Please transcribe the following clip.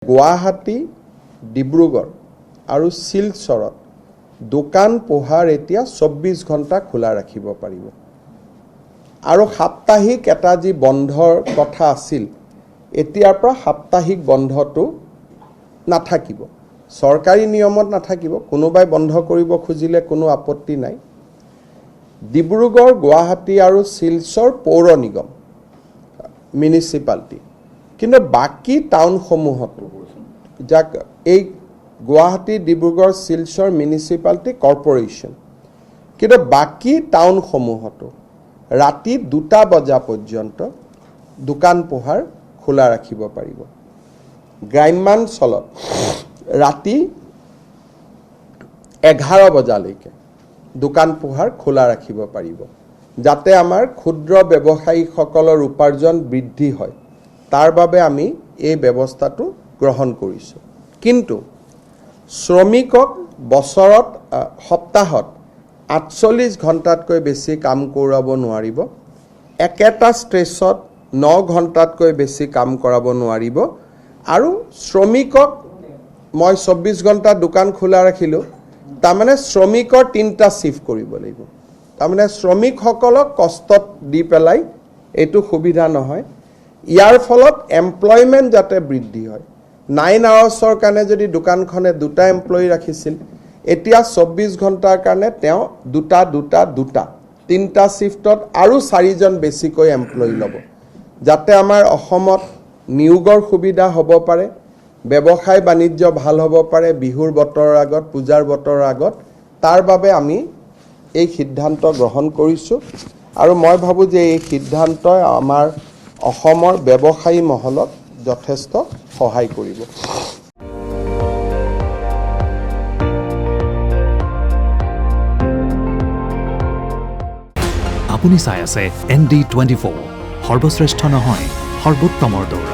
গুৱাহাটী, ডিব্ৰুগড় আৰু শিলচৰত দোকান পোহাৰ এতিয়া 24 ঘণ্টা খোলা ৰাখিব পাৰিব আৰু সাপ্তাহিক এটা যি বন্ধৰ কথা আছিল এতিয়াৰ পৰা সাপ্তাহিক বন্ধটো নাথাকিব চৰকাৰী নিয়মত নাথাকিব কোনোবাই বন্ধ কৰিব খুজিলে কোনো আপত্তি নাই ডিব্ৰুগড় গুৱাহাটী আৰু শিলচৰ পৌৰ নিগম মিউনিচিপালিটি কিন্তু বাকি টাউনসমূহতো যাক এই গুৱাহাটী ডিব্ৰুগড় শিলচৰ মিউনিচিপালিটি কৰ্পোৰেশ্যন কিন্তু বাকি টাউনসমূহতো ৰাতি 2টা বজা পৰ্যন্ত দোকান পোহাৰ খোলা ৰাখিব পাৰিব গ্ৰাম্যাঞ্চলত ৰাতি 11 বজালৈকে দোকান পোহাৰ খোলা ৰাখিব পাৰিব যাতে আমাৰ ক্ষুদ্ৰ ব্যৱসায়ীসকলৰ উপাৰ্জন বৃদ্ধি হয় তাৰ বাবে আমি এই ব্যৱস্থাটো গ্ৰহণ কৰিছো কিন্তু শ্ৰমিকক বছৰত সপ্তাহত 48 ঘণ্টাতকৈ বেছি কাম কৰাব নোৱাৰিব একেটা ষ্ট্ৰেছত 9 ঘণ্টাতকৈ বেছি কাম কৰাব নোৱাৰিব আৰু শ্ৰমিকক মই 24 ঘণ্টা দোকান খোলা ৰাখিলো তাৰমানে শ্ৰমিকৰ 3টা শিফট কৰিব লাগিব তাৰমানে শ্ৰমিকসকলক কষ্টত দি পেলাই এটো সুবিধা নহয় ইয়াৰ ফলত এমপ্লয়মেন্ট যাতে বৃদ্ধি হয় 9 আৱাৰ্ছৰ কাৰণে যদি দোকানখনে 2টা এমপ্লয়ী ৰাখিছিল এতিয়া 24 ঘণ্টাৰ কাৰণে তেওঁ 2টা 3টা শিফটত আৰু 4 জন বেছিকৈ এমপ্লয়ী ল'ব যাতে আমাৰ অসমত নিয়োগৰ সুবিধা হ'ব পাৰে ব্যৱসায় বাণিজ্য ভাল হ'ব পাৰে বিহুৰ বতৰৰ আগত পূজাৰ বতৰৰ আগত তাৰ বাবে আমি এই সিদ্ধান্ত গ্ৰহণ কৰিছো আৰু মই ভাবো যে এই সিদ্ধান্তই আমাৰ অসমৰ ব্যৱসায়ী মহলক যথেষ্ট সহায় কৰিব আপুনি চাই আছে ND24 সৰ্বশ্ৰেষ্ঠ নহয় সৰ্বোত্তমৰ দৌৰ